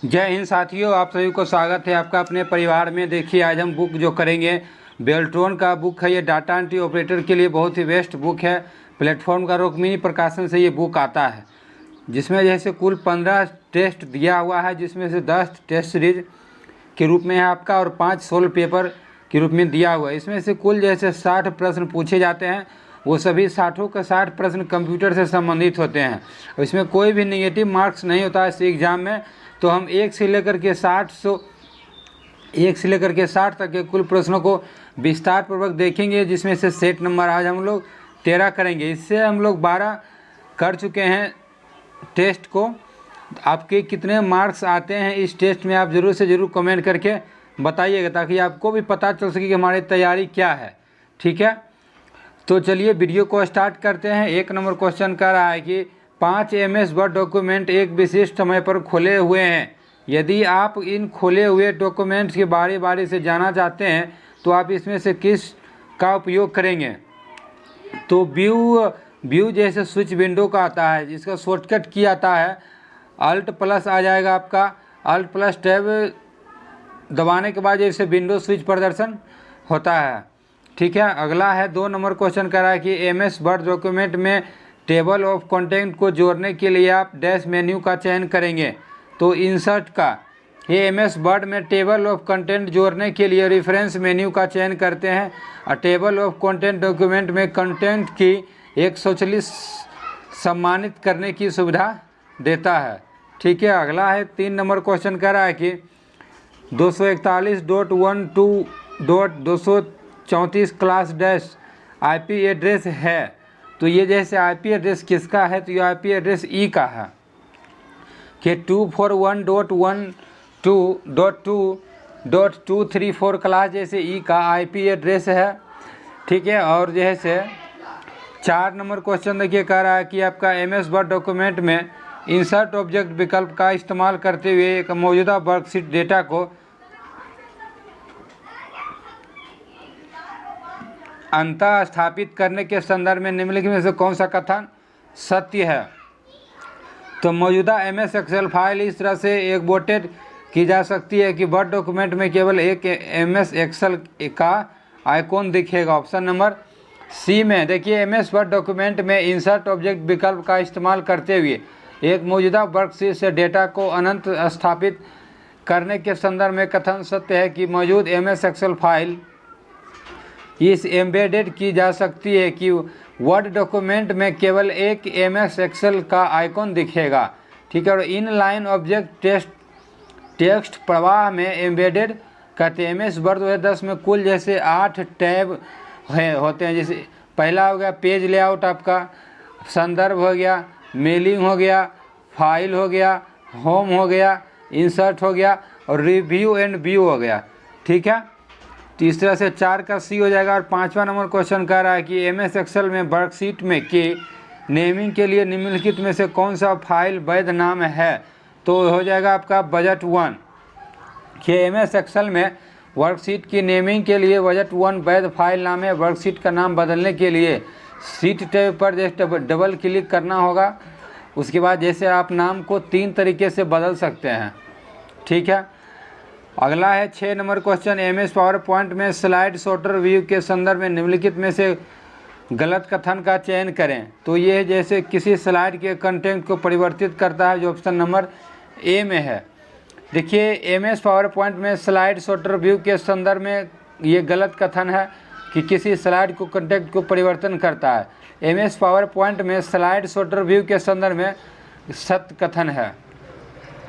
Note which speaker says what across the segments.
Speaker 1: जय हिंद साथियों, आप सभी को स्वागत है आपका अपने परिवार में। देखिए आज हम बुक जो करेंगे बेल्ट्रॉन का बुक है। ये डाटा एंट्री ऑपरेटर के लिए बहुत ही बेस्ट बुक है। प्लेटफॉर्म का रुक्मिणी प्रकाशन से ये बुक आता है, जिसमें जैसे कुल 15 टेस्ट दिया हुआ है, जिसमें से 10 टेस्ट सीरीज के रूप में है आपका और 5 सोल्व पेपर के रूप में दिया हुआ है। इसमें से कुल जैसे 60 प्रश्न पूछे जाते हैं, वो सभी 60 के 60 प्रश्न कंप्यूटर से संबंधित होते हैं। इसमें कोई भी नेगेटिव मार्क्स नहीं होता है इस एग्ज़ाम में। तो हम 1 से लेकर के 60 तक के कुल प्रश्नों को विस्तार पूर्वक देखेंगे, जिसमें से सेट नंबर आज हम लोग 13 करेंगे। इससे हम लोग 12 कर चुके हैं टेस्ट को। आपके कितने मार्क्स आते हैं इस टेस्ट में, आप ज़रूर से ज़रूर कमेंट करके बताइएगा, ताकि आपको भी पता चल सके कि हमारी तैयारी क्या है। ठीक है, तो चलिए वीडियो को स्टार्ट करते हैं। 1 नंबर क्वेश्चन कर रहा है कि 5 MS वर्ड डॉक्यूमेंट एक विशिष्ट समय पर खोले हुए हैं। यदि आप इन खोले हुए डॉक्यूमेंट्स के बारी बारी से जाना चाहते हैं तो आप इसमें से किस का उपयोग करेंगे। तो व्यू जैसे स्विच विंडो का आता है, जिसका शॉर्टकट की आता है Alt+ आ जाएगा आपका। Alt+ टैब दबाने के बाद जैसे विंडो स्विच प्रदर्शन होता है। ठीक है, अगला है 2 नंबर क्वेश्चन कर रहा है कि MS वर्ड डॉक्यूमेंट में टेबल ऑफ कंटेंट को जोड़ने के लिए आप डैश मेन्यू का चयन करेंगे। तो इंसर्ट का ये MS वर्ड में टेबल ऑफ कंटेंट जोड़ने के लिए रेफरेंस मेन्यू का चयन करते हैं। और टेबल ऑफ कंटेंट डॉक्यूमेंट में कंटेंट की एक स्वचालित सम्मानित करने की सुविधा देता है। ठीक है, अगला है 3 नंबर क्वेश्चन कर रहा है कि 241.12.234 क्लास डैश IP एड्रेस है। तो ये जैसे IP एड्रेस किसका है, तो ये IP एड्रेस E का है कि 241.12.2.234 क्लास जैसे E का IP एड्रेस है। ठीक है, और जैसे 4 नंबर क्वेश्चन देखिए कह रहा है कि आपका MS वर्ड डॉक्यूमेंट में इंसर्ट ऑब्जेक्ट विकल्प का इस्तेमाल करते हुए एक मौजूदा वर्कशीट डेटा को अंतः स्थापित करने के संदर्भ में निम्नलिखित में से कौन सा कथन सत्य है। तो मौजूदा MS एक्सेल फाइल इस तरह से एक्सपोर्टेड की जा सकती है कि वर्ड डॉक्यूमेंट में केवल एक MS एक्सेल का आइकॉन दिखेगा। ऑप्शन नंबर C में देखिए MS वर्ड डॉक्यूमेंट में इंसर्ट ऑब्जेक्ट विकल्प का इस्तेमाल करते हुए एक मौजूदा वर्कशीट से डेटा को अनंत स्थापित करने के संदर्भ में कथन सत्य है कि मौजूद MS एक्सेल फाइल इस एम्बेडेड की जा सकती है कि वर्ड डॉक्यूमेंट में केवल एक MS एक्सेल का आइकॉन दिखेगा। ठीक है, और इन लाइन ऑब्जेक्ट टेक्स्ट प्रवाह में एम्बेडेड कहते हैं। MS वर्ड 2010 में कुल जैसे 8 टैब होते हैं। जैसे पहला हो गया पेज लेआउट, आपका संदर्भ हो गया, मेलिंग हो गया, फाइल हो गया, होम हो गया, इंसर्ट हो गया और रिव्यू एंड व्यू हो गया। ठीक है, तीसरा से 4 का C हो जाएगा। और 5वां नंबर क्वेश्चन कह रहा है कि MS एक्सेल में वर्कशीट में के नेमिंग के लिए निम्नलिखित में से कौन सा फाइल वैध नाम है। तो हो जाएगा आपका बजट 1 कि MS एक्सेल में वर्कशीट की नेमिंग के लिए बजट 1 वैध फाइल नाम है। वर्कशीट का नाम बदलने के लिए शीट टैब पर जैसे डबल क्लिक करना होगा। उसके बाद जैसे आप नाम को 3 तरीके से बदल सकते हैं। ठीक है, अगला है 6 number question MS power point में स्लाइड सॉर्टर व्यू के संदर्भ में निम्नलिखित में से गलत कथन का चयन करें। तो ये जैसे किसी स्लाइड के कंटेंट को परिवर्तित करता है, जो ऑप्शन नंबर A में है। देखिए MS पावर पॉइंट में स्लाइड सॉर्टर व्यू के संदर्भ में ये गलत कथन है कि किसी स्लाइड को कंटेंट को परिवर्तन करता है। MS पावर पॉइंट में स्लाइड सॉर्टर व्यू के संदर्भ में सत्य कथन है।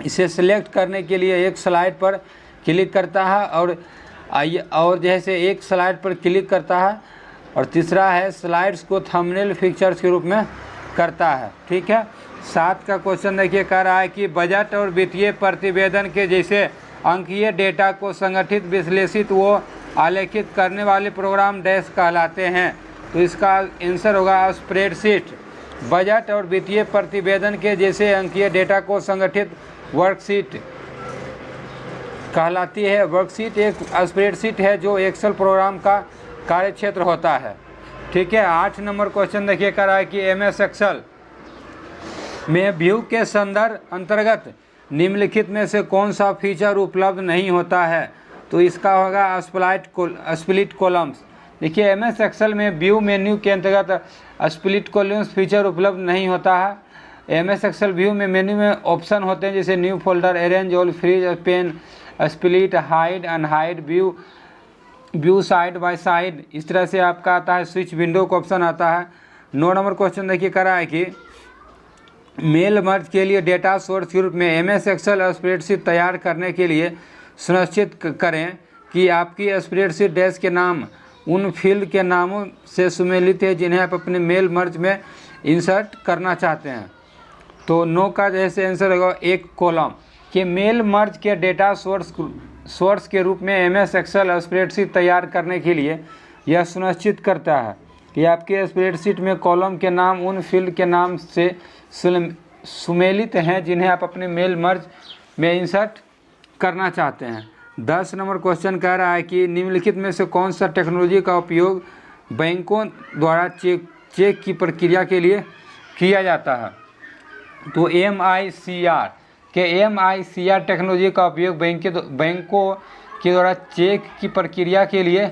Speaker 1: इसे सिलेक्ट करने के लिए एक स्लाइड पर क्लिक करता है और जैसे एक स्लाइड पर क्लिक करता है, और तीसरा है स्लाइड्स को थंबनेल पिक्चर्स के रूप में करता है। ठीक है, 7 का क्वेश्चन देखिए कह रहा है कि बजट और वित्तीय प्रतिवेदन के जैसे अंकीय डेटा को संगठित, विश्लेषित व आलेखित करने वाले प्रोग्राम डैश कहलाते हैं। तो इसका आंसर होगा स्प्रेडशीट। बजट और वित्तीय प्रतिवेदन के जैसे अंकीय डेटा को संगठित वर्कशीट कहलाती है। वर्कशीट एक स्प्रेडशीट है जो एक्सेल प्रोग्राम का कार्यक्षेत्र होता है। ठीक है, 8 नंबर क्वेश्चन देखिए कर रहा है कि MS एक्सेल में व्यू के संदर्भ अंतर्गत निम्नलिखित में से कौन सा फीचर उपलब्ध नहीं होता है? तो इसका होगा स्प्लिट कॉलम्स। देखिए एमएस एक्सेल में व्यू मेन्यू के अंतर्गत स्प्लिट कॉलम्स फीचर उपलब्ध नहीं होता है। एमएस एक्सेल व्यू में मेन्यू में ऑप्शन होते हैं जैसे new folder, arrange all, freeze, pane, split, hide, unhide, view side by side, इस तरह से आपका आता है। स्विच विंडो का ऑप्शन आता है। 9 नंबर क्वेश्चन देखिए करा है कि मेल मर्ज के लिए डेटा सोर्स ग्रुप में एमएस एक्सेल स्प्रेडशीट तैयार करने के लिए सुनिश्चित करें कि आपकी स्प्रेडशीट डैश के नाम उन फील्ड के नामों से सुमेलित है जिन्हें आप अपने मेल मर्ज में इंसर्ट करना चाहते हैं। तो 9 का जैसे आंसर होगा एक कॉलम कि मेल मर्ज के डेटा सोर्स के रूप में एमएस एक्सेल स्प्रेडशीट तैयार करने के लिए यह सुनिश्चित करता है कि आपके स्प्रेडशीट में कॉलम के नाम उन फील्ड के नाम से सुमेलित हैं जिन्हें आप अपने मेल मर्ज में इंसर्ट करना चाहते हैं। 10 नंबर क्वेश्चन कह रहा है कि निम्नलिखित में से कौन सा टेक्नोलॉजी का उपयोग बैंकों द्वारा चेक की प्रक्रिया के लिए किया जाता है? तो MICR टेक्नोलॉजी का उपयोग बैंकों के द्वारा चेक की प्रक्रिया के लिए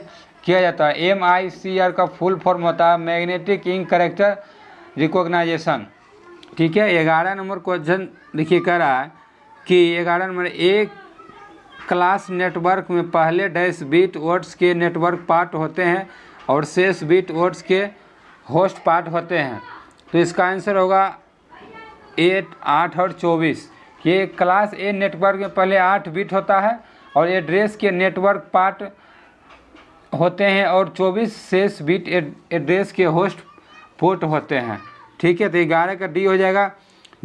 Speaker 1: किया जाता है। MICR का फुल फॉर्म होता है मैग्नेटिक इंक कैरेक्टर रिकॉग्नाइजेशन। ठीक है। 11 नंबर क्वेश्चन देखिए कह रहा है कि 11 नंबर एक क्लास नेटवर्क में पहले डैश बिट वर्ड्स के नेटवर्क पार्ट होते हैं और शेष बिट वर्ड्स के होस्ट पार्ट होते हैं। तो इसका आंसर होगा 8 और 24। ये क्लास ए नेटवर्क में पहले 8 बिट होता है और एड्रेस के नेटवर्क पार्ट होते हैं और 24 शेष बिट एड्रेस के होस्ट पोर्ट होते हैं। ठीक है। तो 11 का डी हो जाएगा।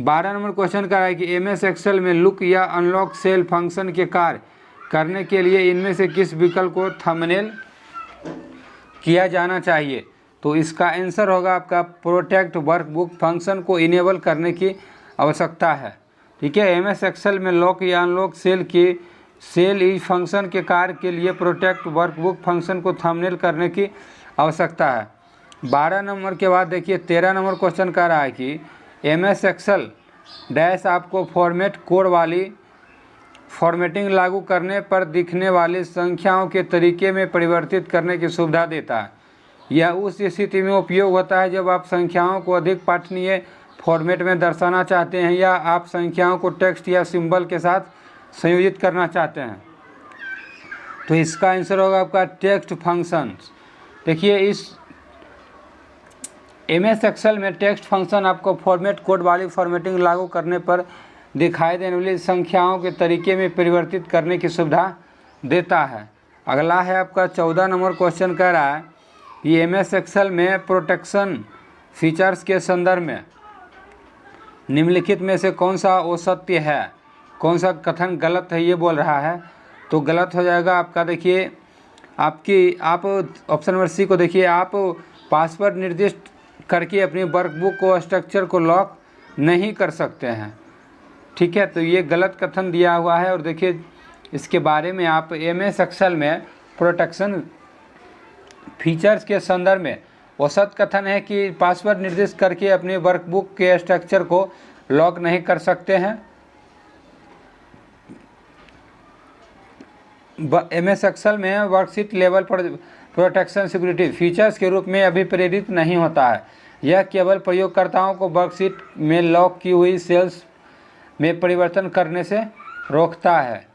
Speaker 1: 12 नंबर क्वेश्चन का है कि एमएस एक्सेल में लुक या अनलॉक सेल फंक्शन के कार्य करने के लिए इनमें से किस विकल्प को थंबनेल किया जाना चाहिए? तो इसका आंसर होगा आपका प्रोटेक्ट वर्कबुक फंक्शन को इनेबल करने की आवश्यकता है। ठीक है। एमएस एक्सेल में लॉक या अनलॉक सेल इस फंक्शन के कार्य के लिए प्रोटेक्ट वर्कबुक फंक्शन को थंबनेल करने की आवश्यकता है। 12 नंबर के बाद देखिए 13 नंबर क्वेश्चन कह रहा है कि एमएस एक्सेल डैश आपको फॉर्मेट कोड वाली फॉर्मेटिंग लागू करने पर दिखने वाली संख्याओं के तरीके में परिवर्तित करने की सुविधा देता है। यह उस स्थिति में उपयोग होता है जब आप संख्याओं को अधिक पठनीय फॉर्मेट में दर्शाना चाहते हैं या आप संख्याओं को टेक्स्ट या सिंबल के साथ संयोजित करना चाहते हैं। तो इसका आंसर होगा आपका टेक्स्ट फंक्शन। देखिए इस एमएस एक्सेल में टेक्स्ट फंक्शन आपको फॉर्मेट कोड वाली फॉर्मेटिंग लागू करने पर दिखाई देने वाली संख्याओं के तरीके में परिवर्तित करने की सुविधा देता है। अगला है आपका 14 नंबर क्वेश्चन कह रहा है कि एमएस एक्सेल में प्रोटेक्शन फीचर्स के संदर्भ में निम्नलिखित में से कौन सा असत्य है, कौन सा कथन गलत है ये बोल रहा है। तो गलत हो जाएगा आपका। देखिए आप ऑप्शन नंबर सी को देखिए, आप पासवर्ड निर्दिष्ट करके अपनी वर्कबुक को स्ट्रक्चर को लॉक नहीं कर सकते हैं। ठीक है। तो ये गलत कथन दिया हुआ है। और देखिए इसके बारे में आप एमएस एक्सेल में प्रोटेक्शन फीचर्स के संदर्भ में औसत कथन है कि पासवर्ड निर्दिष्ट करके अपने वर्कबुक के स्ट्रक्चर को लॉक नहीं कर सकते हैं। एमएस एक्सेल में worksheet level protection security features के रूप में अभिप्रेरित नहीं होता है। यह केवल प्रयोगकर्ताओं को वर्कशीट में लॉक की हुई सेल्स में परिवर्तन करने से रोकता है।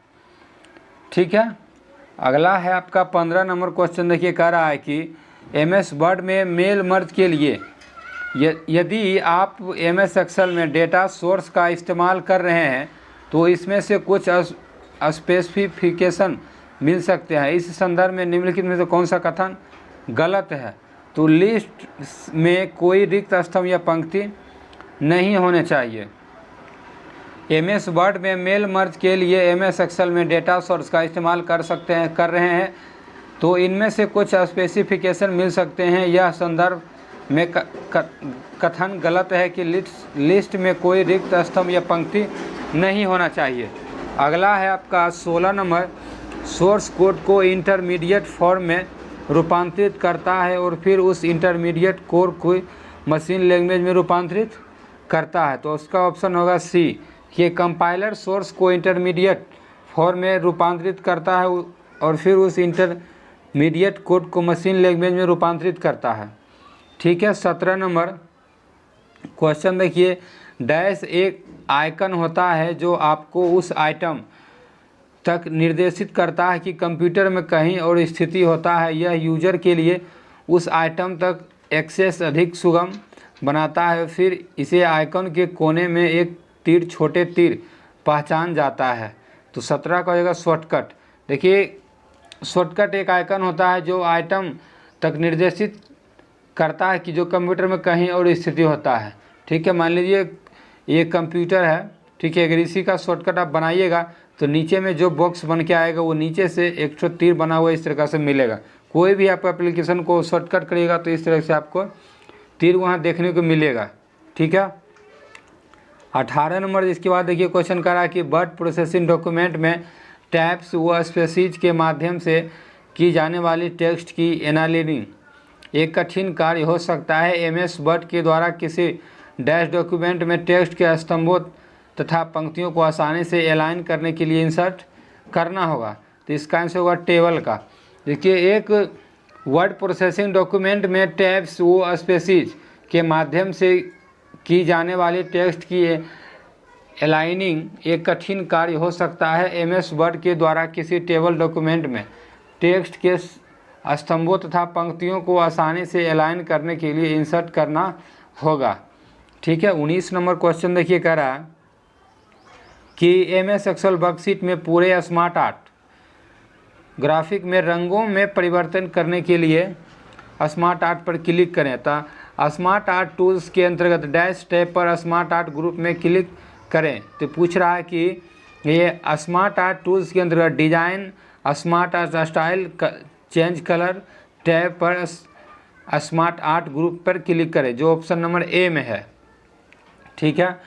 Speaker 1: ठीक है। अगला है आपका 15 नंबर क्वेश्चन देखिए कह रहा है कि एमएस वर्ड में मेल मर्ज के लिए यदि आप एमएस एक्सेल में डेटा सोर्स का इस्तेमाल कर रहे हैं तो इसमें से कुछ स्पेसिफिकेशन मिल सकते हैं। इस संदर्भ में निम्नलिखित में से कौन सा कथन गलत है? तो लिस्ट में कोई रिक्त स्तंभ या पंक्ति नहीं होने चाहिए। एमएस वर्ड में मेल मर्ज के लिए एमएस एक्सेल में डेटा सोर्स का इस्तेमाल कर रहे हैं तो इनमें से कुछ स्पेसिफिकेशन मिल सकते हैं। यह संदर्भ में कथन गलत है कि लिस्ट में कोई रिक्त स्तंभ या पंक्ति नहीं होना चाहिए। अगला है आपका 16 नंबर, सोर्स कोड को इंटरमीडिएट फॉर्म में रूपांतरित करता है और फिर उस इंटरमीडिएट कोड को मशीन लैंग्वेज में रूपांतरित करता है। तो उसका ऑप्शन होगा सी, ये कंपाइलर सोर्स को इंटरमीडिएट फॉर्म में रूपांतरित करता है और फिर उस इंटरमीडिएट कोड को मशीन लैंग्वेज में रूपांतरित करता है। ठीक है। 17 नंबर क्वेश्चन देखिए, डैश एक आइकन होता है जो आपको उस आइटम तक निर्देशित करता है कि कंप्यूटर में कहीं और स्थिति होता है। यह यूजर के लिए उस आइटम तक एक्सेस अधिक सुगम बनाता है। फिर इसे आइकन के कोने में एक तीर, छोटे तीर पहचान जाता है। तो 17 का हो जाएगा शॉर्टकट। देखिए शॉर्टकट एक आइकन होता है जो आइटम तक निर्देशित करता है कि जो कंप्यूटर में कहीं और स्थिति होता है। ठीक है। मान लीजिए ये कंप्यूटर है, ठीक है। अगर इसी का शॉर्टकट आप बनाइएगा तो नीचे में जो बॉक्स बन के आएगा वो नीचे से एक ठो तीर बना हुआ इस तरह से मिलेगा। कोई भी आप एप्लीकेशन को शॉर्टकट करिएगा तो इस तरह से आपको तीर वहाँ देखने को मिलेगा। ठीक है। 18 नंबर इसके बाद देखिए क्वेश्चन कर रहा है कि वर्ड प्रोसेसिंग डॉक्यूमेंट में टैब्स व स्पेसिज के माध्यम से की जाने वाली टेक्स्ट की एनालिसिस एक कठिन कार्य हो सकता है। एमएस वर्ड के द्वारा किसी डैश डॉक्यूमेंट में टेक्स्ट के स्तंभों तथा पंक्तियों को आसानी से अलाइन करने के लिए इंसर्ट करना होगा। तो इसका आंसर होगा टेबल का। देखिए एक वर्ड प्रोसेसिंग डॉक्यूमेंट में टैब्स व स्पेसिज के माध्यम से की जाने वाली टेक्स्ट की अलाइनिंग एक कठिन कार्य हो सकता है। एमएस वर्ड के द्वारा किसी टेबल डॉक्यूमेंट में टेक्स्ट के स्तंभों तथा पंक्तियों को आसानी से अलाइन करने के लिए इंसर्ट करना होगा। ठीक है। 19 नंबर क्वेश्चन देखिए कह रहा है कि एमएस एक्सेल वर्कशीट में पूरे स्मार्ट आर्ट ग्राफिक में रंगों में परिवर्तन करने के लिए स्मार्ट आर्ट पर क्लिक करें। तो स्मार्ट आर्ट टूल्स के अंतर्गत डैश टैब पर स्मार्ट आर्ट ग्रुप में क्लिक करें। तो पूछ रहा है कि ये स्मार्ट आर्ट टूल्स के अंतर्गत design, smart art style, change colour tab पर स्मार्ट आर्ट ग्रुप पर क्लिक करें, जो ऑप्शन नंबर ए में है। ठीक है।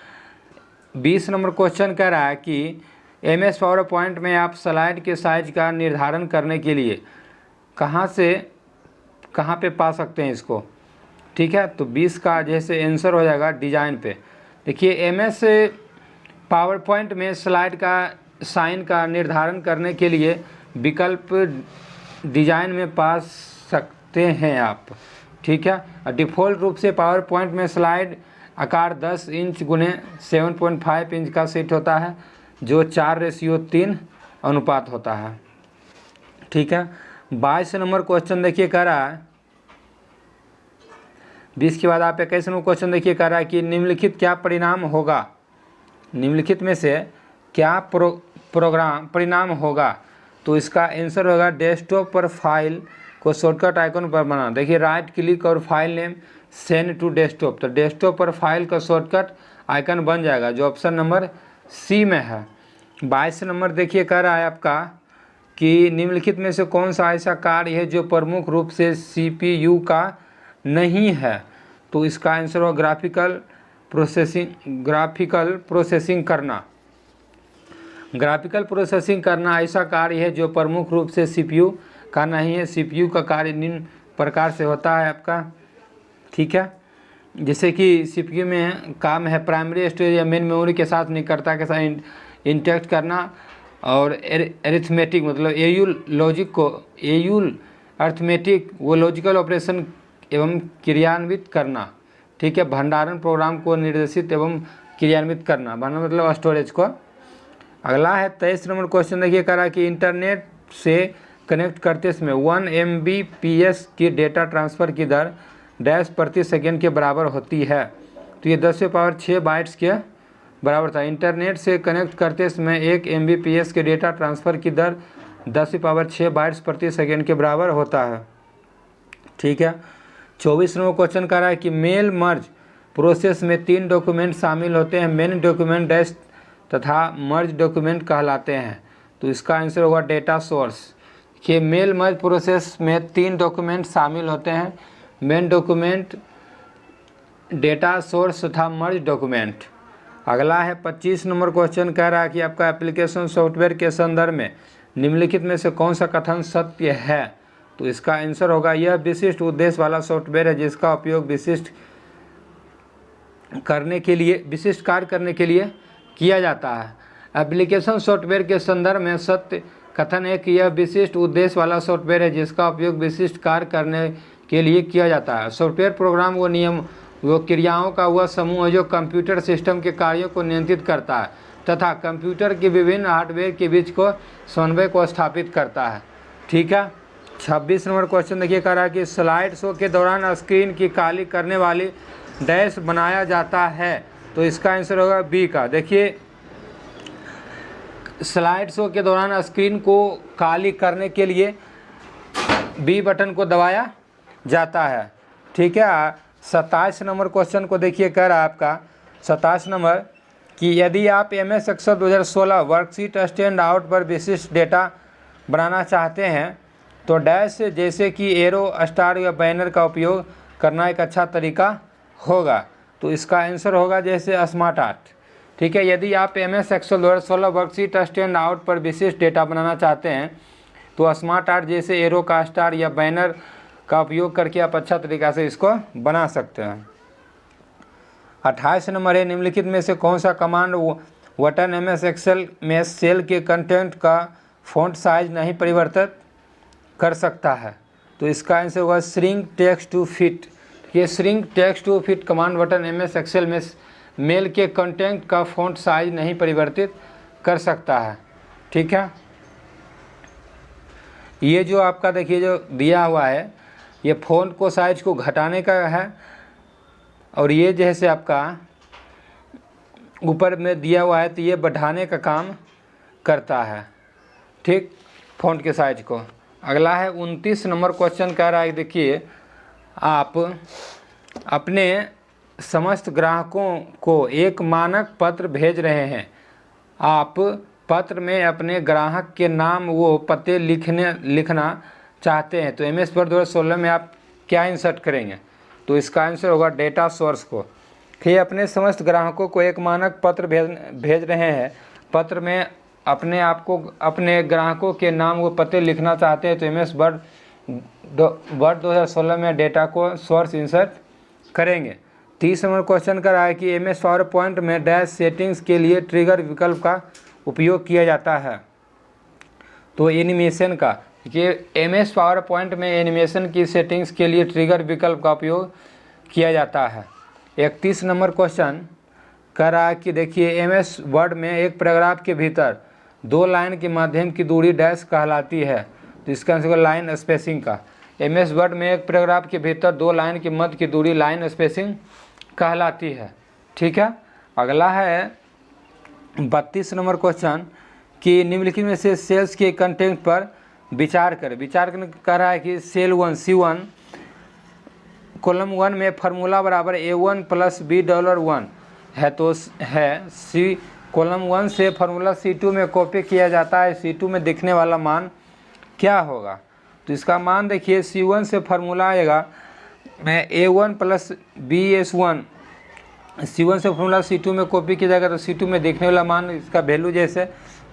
Speaker 1: 20 नंबर क्वेश्चन कह रहा है कि एमएस पावर पॉइंट में आप स्लाइड के साइज का निर्धारण करने के लिए कहाँ पे पा सकते हैं इसको। ठीक है। तो 20 का जैसे आंसर हो जाएगा डिजाइन पे। देखिए एमएस पावर पॉइंट में स्लाइड का साइन का निर्धारण करने के लिए विकल्प डिजाइन में पा सकते हैं आप। ठीक है। डिफ़ॉल्ट रूप से पावर पॉइंट में स्लाइड आकार 10 इंच गुने 7.5 इंच का सेट होता है, जो 4:3 अनुपात होता है। ठीक है। 22 नंबर क्वेश्चन देखिए कह रहा है, 20 के बाद आप 21 नंबर क्वेश्चन देखिए कह रहा है कि निम्नलिखित क्या परिणाम होगा, निम्नलिखित में से क्या प्रोग्राम परिणाम होगा। तो इसका आंसर होगा डेस्कटॉप पर फाइल को शॉर्टकट आइकन पर बनाना। देखिए राइट क्लिक और file name send to desktop, तो डेस्कटॉप पर फाइल का शॉर्टकट आइकन बन जाएगा, जो ऑप्शन नंबर सी में है। 22 नंबर देखिए कह रहा है आपका कि निम्नलिखित में से कौन सा ऐसा कार्य है जो प्रमुख रूप से सीपीयू का नहीं है। तो इसका आंसर होगा ग्राफिकल प्रोसेसिंग करना। ग्राफिकल प्रोसेसिंग करना ऐसा कार्य है जो प्रमुख रूप से सीपीयू का नहीं है। सीपीयू का कार्य निम्न प्रकार से होता है आपका। ठीक है। जैसे कि सीपीयू में काम है प्राइमरी स्टोरेज या मेन मेमोरी के साथ निकटता के साथ इंटरेक्ट करना और एरिथमेटिक मतलब एयूल लॉजिक को अर्थमेटिक वो लॉजिकल ऑपरेशन एवं क्रियान्वित करना। ठीक है। भंडारण प्रोग्राम को निर्देशित एवं क्रियान्वित करना, भंडारण मतलब स्टोरेज को। अगला है 23 नंबर क्वेश्चन देखिए कह रहा है कि इंटरनेट से कनेक्ट करते समय 1 Mbps की डेटा ट्रांसफ़र की दर डैश प्रति सेकेंड के बराबर होती है। तो ये 10⁻6 बाइट्स के बराबर था। इंटरनेट से कनेक्ट करते समय 1 Mbps के डेटा ट्रांसफ़र की दर 10⁻6 बाइट्स प्रति सेकेंड के बराबर होता है। ठीक है। 24 नंबर क्वेश्चन कह रहा है कि मेल मर्ज प्रोसेस में 3 डॉक्यूमेंट शामिल होते हैं, मेन डॉक्यूमेंट डैश तथा मर्ज डॉक्यूमेंट कहलाते हैं। तो इसका आंसर होगा डेटा सोर्स। कि मेल मर्ज प्रोसेस में 3 डॉक्यूमेंट शामिल होते हैं, मेन डॉक्यूमेंट, डेटा सोर्स तथा मर्ज डॉक्यूमेंट। अगला है 25 नंबर क्वेश्चन कह रहा है कि आपका एप्लीकेशन सॉफ्टवेयर के संदर्भ में निम्नलिखित में से कौन सा कथन सत्य है। तो इसका आंसर होगा यह विशिष्ट उद्देश्य वाला सॉफ्टवेयर है जिसका उपयोग विशिष्ट कार्य करने के लिए किया जाता है। एप्लीकेशन सॉफ्टवेयर के संदर्भ में सत्य कथन है कि यह विशिष्ट उद्देश्य वाला सॉफ्टवेयर है जिसका उपयोग विशिष्ट कार्य करने के लिए किया जाता है। सॉफ्टवेयर प्रोग्राम वो नियम वो क्रियाओं का वह समूह है जो कंप्यूटर सिस्टम के कार्यों को नियंत्रित करता है तथा कंप्यूटर के विभिन्न हार्डवेयर के बीच को समन्वय को स्थापित करता है। ठीक है। 26 नंबर क्वेश्चन देखिए, कह रहा है कि स्लाइड शो के दौरान स्क्रीन की काली करने वाली डैश बनाया जाता है। तो इसका आंसर होगा बी का। देखिए, स्लाइड शो के दौरान स्क्रीन को काली करने के लिए बी बटन को दबाया जाता है। ठीक है। 27 नंबर क्वेश्चन को देखिए, कह रहा है आपका 27 नंबर कि यदि आप MS Excel 2016 worksheet stand out पर विशिष्ट डेटा बनाना चाहते हैं तो डैश जैसे कि एरो, स्टार या बैनर का उपयोग करना एक अच्छा तरीका होगा। तो इसका आंसर होगा जैसे स्मार्ट आर्ट। ठीक है। यदि आप MS Excel 2016 worksheet stand out पर विशिष्ट डेटा बनाना चाहते हैं तो स्मार्ट आर्ट जैसे एरो का, स्टार या बैनर का उपयोग करके आप अच्छा तरीका से इसको बना सकते हैं। 28 नंबर है, निम्नलिखित में से कौन सा कमांड बटन MS एक्सेल में सेल के कंटेंट का फॉन्ट साइज नहीं परिवर्तित कर सकता है। तो इसका आंसर होगा श्रिंक टेक्स्ट टू फिट। ये shrink text to fit command button MS Excel में मेल के कंटेंट का फॉन्ट साइज नहीं परिवर्तित कर सकता है। ठीक है। ये जो आपका देखिए जो दिया हुआ है ये फ़ॉन्ट को साइज को घटाने का है और ये जैसे आपका ऊपर में दिया हुआ है तो ये बढ़ाने का काम करता है। ठीक, फ़ॉन्ट के साइज को। अगला है 29 नंबर क्वेश्चन कह रहा है, देखिए आप अपने समस्त ग्राहकों को एक मानक पत्र भेज रहे हैं। आप पत्र में अपने ग्राहक के नाम वो पते लिखना चाहते हैं तो MS वर्ड 2016 में आप क्या इंसर्ट करेंगे? तो इसका आंसर होगा डेटा सोर्स को। कि अपने समस्त ग्राहकों को एक मानक पत्र भेज रहे हैं, पत्र में अपने ग्राहकों के नाम वो पते लिखना चाहते हैं तो MS वर्ड 2016 में डेटा को सोर्स इंसर्ट करेंगे। 30 नंबर क्वेश्चन कर रहा है कि MS पावर पॉइंट में डैश सेटिंग्स के लिए ट्रिगर विकल्प का उपयोग किया जाता है। तो एनिमेशन का, कि MS पावर पॉइंट में एनिमेशन की सेटिंग्स के लिए ट्रिगर विकल्प का उपयोग किया जाता है। 31 नंबर क्वेश्चन कर रहा है कि देखिए MS वर्ड में एक पैराग्राफ के भीतर 2 लाइन के माध्यम की दूरी डैश कहलाती है। तो इसका आंसर लाइन स्पेसिंग का। MS वर्ड में एक पैराग्राफ के भीतर 2 लाइन के मध्य की दूरी लाइन स्पेसिंग कहलाती है। ठीक है। अगला है 32 नंबर क्वेश्चन कि निम्नलिखित में से सेल्स के कंटेंट पर विचार करने कह रहा है कि सेल 1 C1 कॉलम 1 में फार्मूला बराबर A1 प्लस $1 है तो है C कॉलम 1 से फार्मूला C2 में कॉपी किया जाता है, C2 में दिखने वाला मान क्या होगा? तो इसका मान देखिए C1 से फार्मूला आएगा में A1 प्लस BS1, C1 से फार्मूला C2 में कॉपी किया जाएगा तो C2 में देखने वाला मान इसका वैल्यू जैसे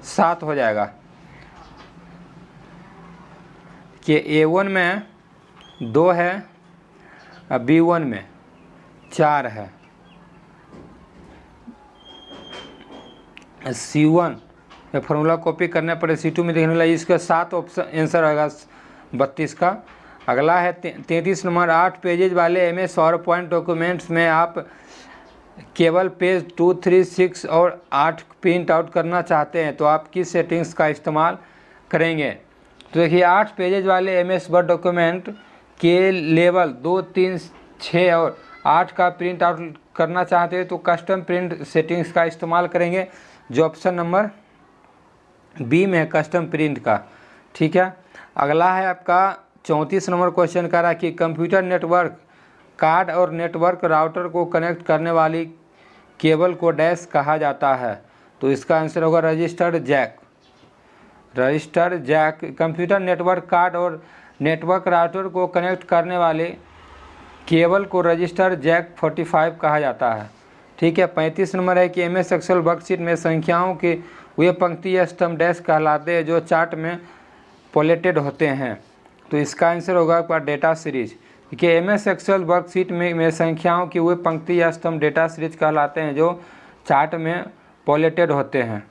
Speaker 1: 7 हो जाएगा कि A1 में 2 है और B1 में 4 है। C1 में फार्मूला कॉपी करने पर C2 में देखने वाला इसका 7 ऑप्शन आंसर आएगा 32 का। अगला है 33 नंबर 8 पेजेज वाले MS पावर पॉइंट डॉक्यूमेंट्स में आप केवल पेज 2, 3, 6 और 8 प्रिंट आउट करना चाहते हैं तो आप किस सेटिंग्स का इस्तेमाल करेंगे? तो देखिए 8 पेजेज वाले MS वर्ड डॉक्यूमेंट के लेवल 2, 3, 6 और 8 का प्रिंट आउट करना चाहते हैं तो कस्टम प्रिंट सेटिंग्स का इस्तेमाल करेंगे जो ऑप्शन नंबर बी में है, कस्टम प्रिंट का। ठीक है। अगला है आपका 34 नंबर क्वेश्चन का रहा कि कंप्यूटर नेटवर्क कार्ड और नेटवर्क राउटर को कनेक्ट करने वाली केबल को डैश कहा जाता है। तो इसका आंसर होगा registered jack. Computer network card और नेटवर्क राउटर को कनेक्ट करने वाले केबल को रजिस्टर्ड जैक 45 कहा जाता है। ठीक है। 35 नंबर है कि MS एक्सेल वर्कशीट में संख्याओं के वे पंक्ति या स्तंभ डैश कहलाते हैं जो चार्ट में पोलेटेड होते हैं। तो इसका आंसर होगा आपका डेटा सीरीज। कि MS एक्सेल वर्कशीट में संख्याओं की वे पंक्ति या स्तंभ डेटा सीरीज कहलाते हैं जो चार्ट में पॉलेटेड होते हैं।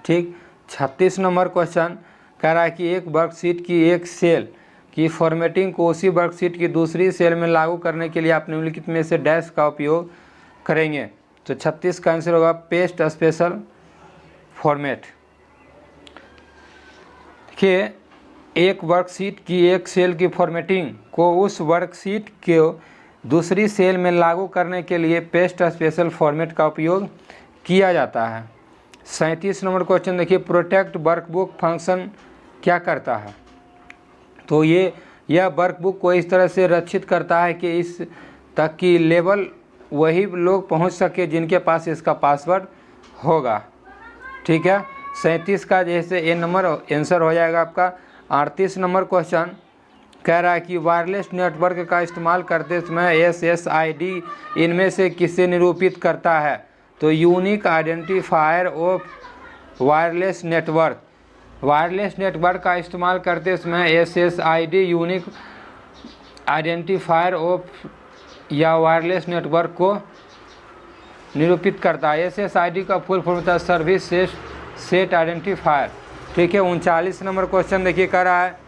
Speaker 1: ठीक। 36 नंबर क्वेश्चन कह रहा है कि एक वर्कशीट की एक सेल की फॉर्मेटिंग को उसी वर्कशीट की दूसरी सेल में लागू करने के लिए आप निम्नलिखित में से डैश का उपयोग करेंगे। तो 36 का आंसर होगा पेस्ट स्पेशल फॉर्मेट। देखिए, एक वर्कशीट की एक सेल की फॉर्मेटिंग को उस वर्कशीट के दूसरी सेल में लागू करने के लिए पेस्ट स्पेशल फॉर्मेट का उपयोग किया जाता है। 37 नंबर क्वेश्चन देखिए, प्रोटेक्ट वर्कबुक फंक्शन क्या करता है। तो यह वर्कबुक को इस तरह से रक्षित करता है कि इस तक कि लेवल वही लोग पहुंच सके जिनके पास इसका पासवर्ड होगा। ठीक है। 37 का जैसे ए नंबर आंसर हो जाएगा आपका। 38 नंबर क्वेश्चन कह रहा है कि वायरलेस नेटवर्क का इस्तेमाल करते समय SSID इनमें से किसे निरूपित करता है। तो unique identifier of wireless network. Wireless network का इस्तेमाल करते समय SSID यूनिक आइडेंटिफायर ऑफ या वायरलेस नेटवर्क को निरूपित करता है। SSID का फुल फॉर्म होता है सर्विस सेट आइडेंटिफायर। ठीक है। 39 नंबर क्वेश्चन देखिए कह रहा है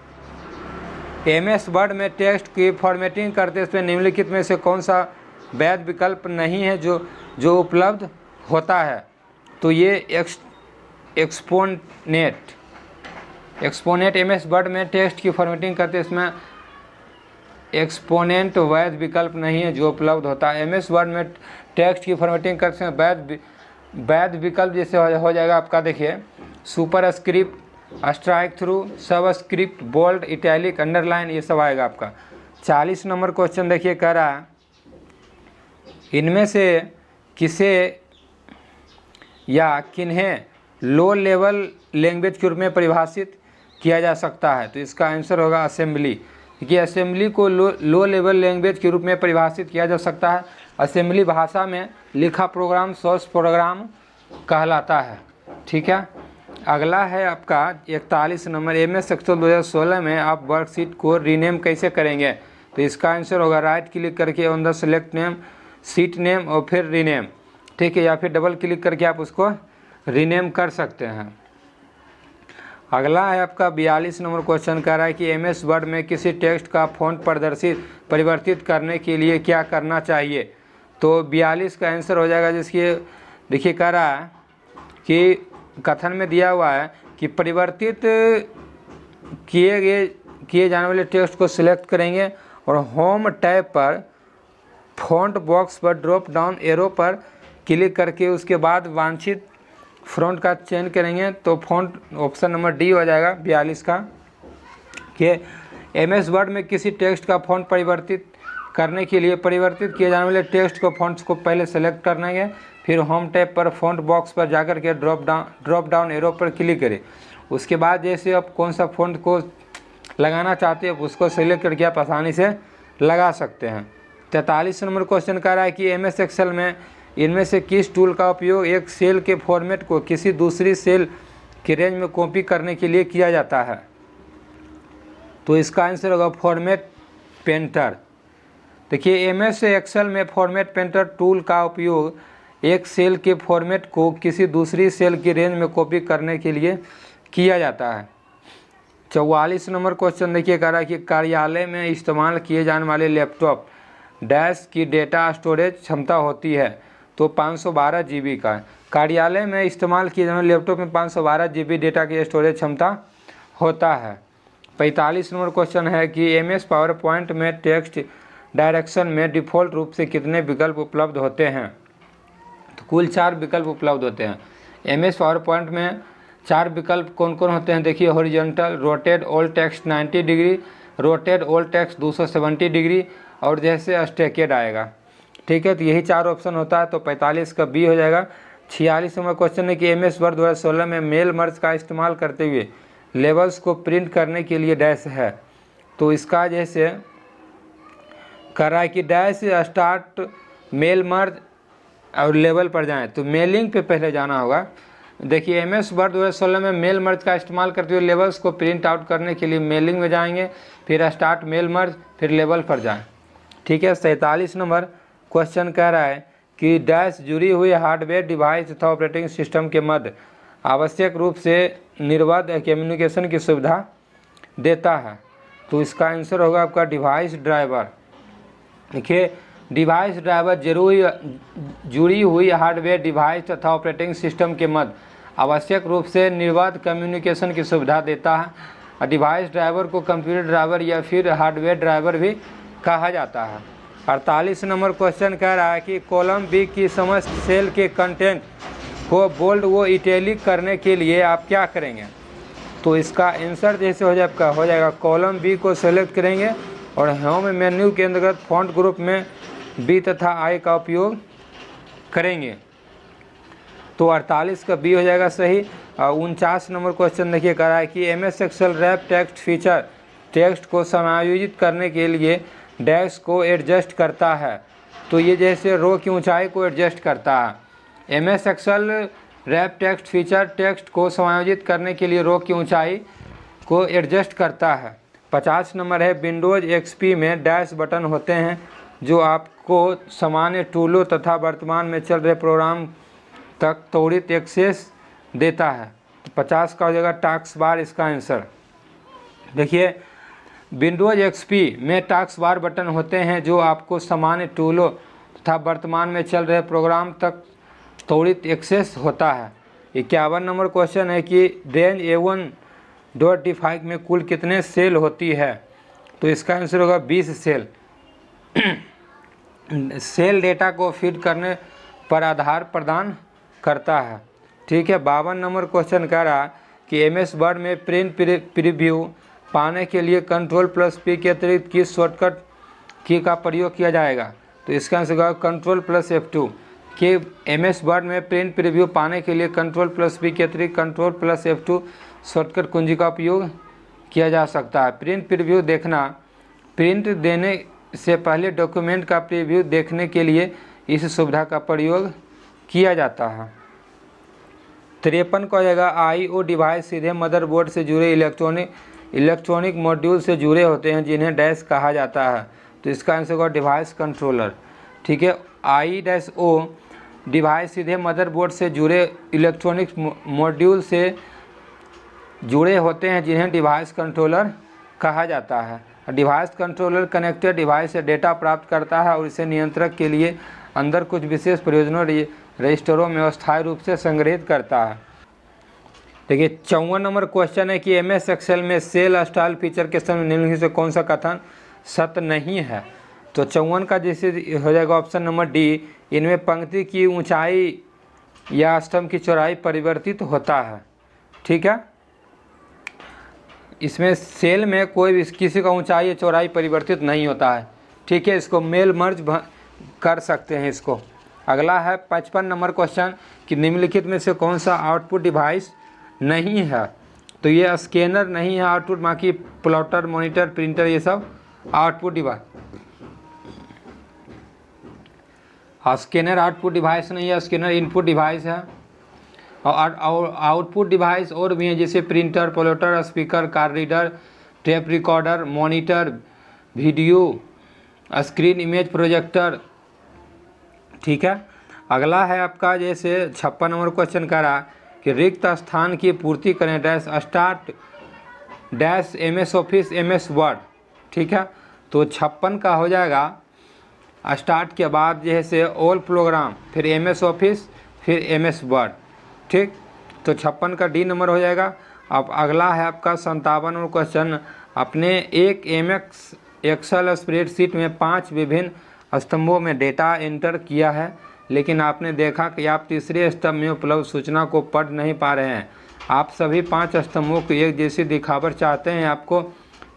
Speaker 1: MS वर्ड में टेक्स्ट की फॉर्मेटिंग करते समय निम्नलिखित में से कौन सा वैध विकल्प नहीं है जो उपलब्ध होता है। तो ये एक्सपोनेंट MS वर्ड में टेक्स्ट की फॉर्मेटिंग करते समय एक्सपोनेंट वैध विकल्प नहीं है जो उपलब्ध होता है। MS वर्ड में टेक्स्ट की फॉर्मेटिंग करते समय वैध विकल्प जैसे हो जाएगा आपका, देखिए, सुपर स्क्रिप्ट, स्ट्राइक थ्रू, सब स्क्रिप्ट, बोल्ड, इटैलिक, अंडरलाइन, ये सब आएगा आपका। 40 नंबर क्वेश्चन देखिए कह रहा है इनमें से किसे या किन्हें लो लेवल लैंग्वेज के रूप में परिभाषित किया जा सकता है। तो इसका आंसर होगा असेंबली। देखिए, असेंबली को लो लेवल लैंग्वेज के रूप में परिभाषित किया जा सकता है। असेंबली भाषा में लिखा प्रोग्राम सोर्स प्रोग्राम कहलाता है। ठीक है। अगला है आपका 41 नंबर, MS एक्सेल 2016 में आप वर्कशीट को रीनेम कैसे करेंगे। तो इसका आंसर होगा राइट क्लिक करके on the select name, seat name और फिर रीनेम। ठीक है। या फिर डबल क्लिक करके आप उसको रीनेम कर सकते हैं। अगला है आपका 42 नंबर क्वेश्चन कह रहा है कि MS वर्ड में किसी टेक्स्ट का फॉन्ट परिवर्तित करने के लिए क्या करना चाहिए। तो 42 का आंसर हो जाएगा जिसकी, देखिए, कह रहा है कि कथन में दिया हुआ है कि परिवर्तित किए जाने वाले टेक्स्ट को सिलेक्ट करेंगे और होम टैब पर फॉन्ट बॉक्स पर ड्रॉप डाउन एरो पर क्लिक करके उसके बाद वांछित फ्रंट का चयन करेंगे। तो फॉन्ट ऑप्शन नंबर डी हो जाएगा 42 का, कि MS वर्ड में किसी टेक्स्ट का फॉन्ट परिवर्तित करने के लिए परिवर्तित किए जाने वाले टेक्स्ट को फॉन्ट्स को पहले सेलेक्ट करना है, फिर होम टैब पर फॉन्ट बॉक्स पर जाकर के ड्रॉप डाउन एरो पर क्लिक करें। उसके बाद जैसे आप कौन सा फॉन्ट को लगाना चाहते हैं उसको सेलेक्ट करके आप आसानी से लगा सकते हैं। 43 नंबर क्वेश्चन कह रहा है कि MS एक्सेल में इनमें से किस टूल का उपयोग एक सेल के फॉर्मेट को किसी दूसरी सेल के रेंज में कॉपी करने के लिए किया जाता है। तो इसका आंसर होगा फॉर्मेट पेंटर। देखिए, MS एक्सेल में फॉर्मेट पेंटर टूल का उपयोग एक सेल के फॉर्मेट को किसी दूसरी सेल की रेंज में कॉपी करने के लिए किया जाता है। 44 नंबर क्वेश्चन देखिए कह रहा है कि कार्यालय में इस्तेमाल किए जाने वाले लैपटॉप डैश की डेटा स्टोरेज क्षमता होती है। तो 512 GB का। कार्यालय में इस्तेमाल किए जाने वाले लैपटॉप में 512 GB डेटा की स्टोरेज क्षमता होता है। 45 नंबर क्वेश्चन है कि MS पावर पॉइंट में टेक्स्ट डायरेक्शन में डिफ़ॉल्ट रूप से कितने विकल्प उपलब्ध होते हैं। तो कुल 4 विकल्प उपलब्ध होते हैं। MS पावर पॉइंट में 4 विकल्प कौन कौन होते हैं, देखिए, horizontal, rotate all text 90 degree, rotate all text 270 degree और जैसे स्टैकेड आएगा। ठीक है। तो यही 4 ऑप्शन होता है। तो 45 का बी हो जाएगा। 46 नंबर क्वेश्चन है कि MS वर्ड 2016 में मेल मर्ज का इस्तेमाल करते हुए लेबल्स को प्रिंट करने के लिए डैश है। तो इसका जैसे कर रहा है कि डैश स्टार्ट मेल मर्ज और लेवल पर जाएं, तो मेलिंग पे पहले जाना होगा। देखिए, MS वर्ड 2016 में मेल मर्ज का इस्तेमाल करते हुए लेवल्स को प्रिंट आउट करने के लिए मेलिंग में जाएंगे, फिर स्टार्ट मेल मर्ज, फिर लेवल पर जाएं। ठीक है। 47 नंबर क्वेश्चन कह रहा है कि डैश जुड़ी हुई हार्डवेयर डिवाइस तथा ऑपरेटिंग सिस्टम के मध्य आवश्यक रूप से निर्बाध कम्युनिकेशन की सुविधा देता है। तो इसका आंसर होगा आपका डिवाइस ड्राइवर। देखिए, डिवाइस ड्राइवर जुड़ी हुई हार्डवेयर डिवाइस तथा ऑपरेटिंग सिस्टम के मध्य आवश्यक रूप से निर्बाध कम्युनिकेशन की सुविधा देता है। और डिवाइस ड्राइवर को कंप्यूटर ड्राइवर या फिर हार्डवेयर ड्राइवर भी कहा जाता है। 48 नंबर क्वेश्चन कह रहा है कि कॉलम बी की समस्त सेल के कंटेंट को बोल्ड व इटैलिक करने के लिए आप क्या करेंगे? तो इसका आंसर जैसे हो जाएगा कॉलम बी को सेलेक्ट करेंगे और होम मेन्यू के अंतर्गत फॉन्ट ग्रुप में बी तथा आई का उपयोग करेंगे। तो 48 का बी हो जाएगा सही। 49 नंबर क्वेश्चन देखिए कह रहा है कि MS Excel wrap text feature text को समायोजित करने के लिए डैश को एडजस्ट करता है। तो ये जैसे रो की ऊंचाई को एडजस्ट करता है। MS Excel wrap text feature text को समायोजित करने के लिए रो की ऊंचाई को एडजस्ट करता है। 50 नंबर है विंडोज़ XP में डैश बटन होते हैं जो आपको सामान्य टूलों तथा वर्तमान में चल रहे प्रोग्राम तक त्वरित एक्सेस देता है। 50 का हो जाएगा टास्क बार इसका आंसर। देखिए, विंडोज़ XP में टास्क बार बटन होते हैं जो आपको सामान्य टूलों तथा वर्तमान में चल रहे प्रोग्राम तक त्वरित एक्सेस होता है। 51 नंबर क्वेश्चन है कि रेंज A1.5 में कुल कितने सेल होती है? तो इसका आंसर होगा 20 सेल। सेल डेटा को फीड करने पर आधार प्रदान करता है। ठीक है। 52 नंबर क्वेश्चन कह रहा कि MS वर्ड में प्रिंट प्रीव्यू पाने के लिए Ctrl+P के अतिरिक्त किस शॉर्टकट की का प्रयोग किया जाएगा? तो इसका आंसर होगा Ctrl+F2 कि MS वर्ड में प्रिंट प्रीव्यू पाने के लिए Ctrl+P के अतिरिक्त Ctrl+F2 शॉर्टकट कुंजी का उपयोग किया जा सकता है। प्रिंट प्रीव्यू देखना, प्रिंट देने से पहले डॉक्यूमेंट का प्रीव्यू देखने के लिए इस सुविधा का प्रयोग किया जाता है। 53 का हो जाएगा IO डिवाइस सीधे मदरबोर्ड से जुड़े इलेक्ट्रॉनिक मॉड्यूल से जुड़े होते हैं जिन्हें डैश कहा जाता है। तो इसका आंसर होगा डिवाइस कंट्रोलर। ठीक है। I-O डिवाइस सीधे मदरबोर्ड से जुड़े इलेक्ट्रॉनिक मॉड्यूल से जुड़े होते हैं जिन्हें डिवाइस कंट्रोलर कहा जाता है। डिवाइस कंट्रोलर कनेक्टेड डिवाइस से डेटा प्राप्त करता है और इसे नियंत्रक के लिए अंदर कुछ विशेष प्रयोजनों रजिस्टरों में अस्थायी रूप से संग्रहित करता है। देखिए, 54 नंबर क्वेश्चन है कि MS एक्सेल में सेल स्टाइल फीचर के समय निम्नलिखित से कौन सा कथन सत्य नहीं है? तो 54 का जैसे हो जाएगा ऑप्शन नंबर डी, इनमें पंक्ति की ऊंचाई या स्तंभ की चौड़ाई परिवर्तित होता है। ठीक है। इसमें सेल में कोई भी किसी का ऊंचाई या चौड़ाई परिवर्तित नहीं होता है। ठीक है। इसको मेल मर्ज कर सकते हैं इसको। अगला है 55 नंबर क्वेश्चन कि निम्नलिखित में से कौन सा आउटपुट डिवाइस नहीं है? तो ये स्कैनर नहीं है आउटपुट, बाकी प्लॉटर, मॉनिटर, प्रिंटर ये सब output device. Scanner output device नहीं है, स्कैनर इनपुट डिवाइस है। और आउटपुट डिवाइस और भी हैं जैसे printer, plotter, speaker, card reader, tape recorder, monitor, video screen, image projector. ठीक है। अगला है आपका जैसे 56 नंबर क्वेश्चन कह रहा कि रिक्त स्थान की पूर्ति करें dash start dash MS office MS word. ठीक है। तो 56 का हो जाएगा स्टार्ट के बाद जैसे ऑल प्रोग्राम, फिर MS ऑफिस, फिर MS वर्ड। ठीक। तो 56 का डी नंबर हो जाएगा। अब अगला है आपका 57 नंबर क्वेश्चन, अपने एक MS एक्सेल स्प्रेडशीट में 5 विभिन्न स्तंभों में डेटा एंटर किया है, लेकिन आपने देखा कि आप तीसरे स्तंभ में उपलब्ध सूचना को पढ़ नहीं पा रहे हैं। आप सभी 5 स्तंभों को एक जैसी दिखावट चाहते हैं, आपको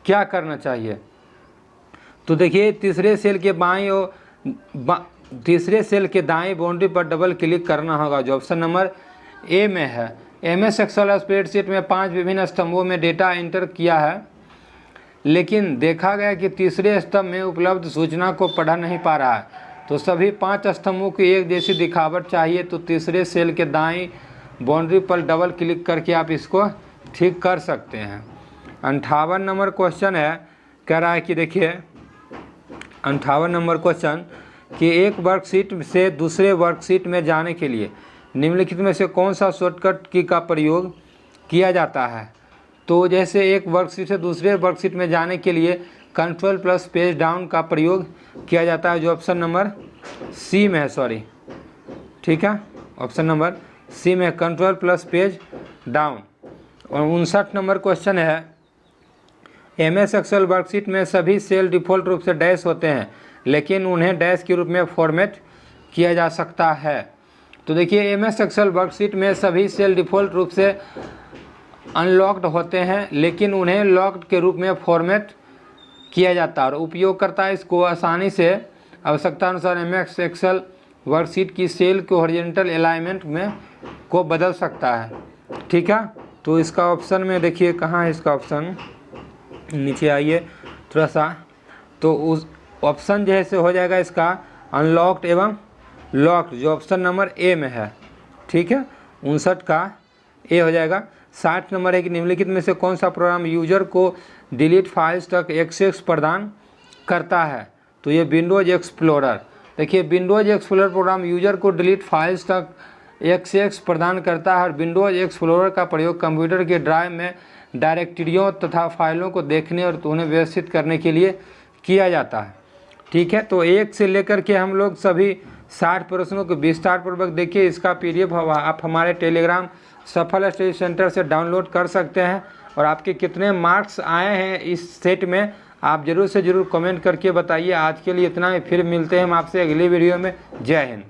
Speaker 1: क्या करना चाहिए? तो देखिए, तीसरे सेल के दाएं बाउंड्री पर डबल क्लिक करना होगा जो ऑप्शन नंबर ए में है। MS एक्सेल स्प्रेडशीट में 5 विभिन्न स्तंभों में डेटा एंटर किया है, लेकिन देखा गया कि तीसरे स्तंभ में उपलब्ध सूचना को पढ़ा नहीं पा रहा है। तो सभी 5 स्तंभों की एक जैसी दिखावट चाहिए। तो तीसरे सेल के दाईं बाउंड्री पर डबल क्लिक करके आप इसको ठीक कर सकते हैं। 58 नंबर क्वेश्चन है, कह रहा है कि देखिए 58 नंबर क्वेश्चन कि एक वर्कशीट से दूसरे वर्कशीट में जाने के लिए निम्नलिखित में से कौन सा शॉर्टकट की का प्रयोग किया जाता है। तो जैसे एक वर्कशीट से दूसरे वर्कशीट में जाने के लिए कंट्रोल प्लस पेज डाउन का प्रयोग किया जाता है, जो ऑप्शन नंबर सी में है, सॉरी, ठीक है, ऑप्शन नंबर सी में कंट्रोल प्लस पेज डाउन। और 59 नंबर क्वेश्चन है, MS एक्सेल वर्कशीट में सभी सेल डिफ़ॉल्ट रूप से डैश होते हैं लेकिन उन्हें डैश के रूप में फॉर्मेट किया जा सकता है। तो देखिए MS एक्सेल वर्कशीट में सभी सेल डिफ़ॉल्ट रूप से अनलॉक्ड होते हैं लेकिन उन्हें लॉक्ड के रूप में फॉर्मेट किया जाता है और उपयोगकर्ता इसको आसानी से आवश्यकता अनुसार MS एक्सेल वर्कशीट की सेल को हॉरिजॉन्टल अलाइनमेंट में को बदल सकता है, ठीक है। तो इसका ऑप्शन में देखिए कहाँ है इसका ऑप्शन, नीचे आइए थोड़ा सा, तो उस ऑप्शन जो है से हो जाएगा इसका अनलॉक्ड एवं लॉक्ड, जो ऑप्शन नंबर ए में है, ठीक है, 59 का ए हो जाएगा। 60 नंबर है कि निम्नलिखित में से कौन सा प्रोग्राम यूजर को डिलीट फाइल्स तक एक्सेस प्रदान करता है। तो ये विंडोज एक्सप्लोरर। देखिए विंडोज एक्सप्लोरर प्रोग्राम यूजर को डिलीट फाइल्स तक एक्सेस प्रदान करता है और विंडोज एक्सप्लोरर का प्रयोग कंप्यूटर के ड्राइव में डायरेक्टरियों तथा फाइलों को देखने और उन्हें व्यवस्थित करने के लिए किया जाता है, ठीक है। तो 1 से लेकर के हम लोग सभी 60 प्रश्नों को विस्तारपूर्वक देखिए। इसका PDF आप हमारे टेलीग्राम सफल स्टडी सेंटर से डाउनलोड कर सकते हैं और आपके कितने मार्क्स आए हैं इस सेट में आप ज़रूर से ज़रूर कमेंट करके बताइए। आज के लिए इतना ही, फिर मिलते हैं हम आपसे अगली वीडियो में। जय हिंद।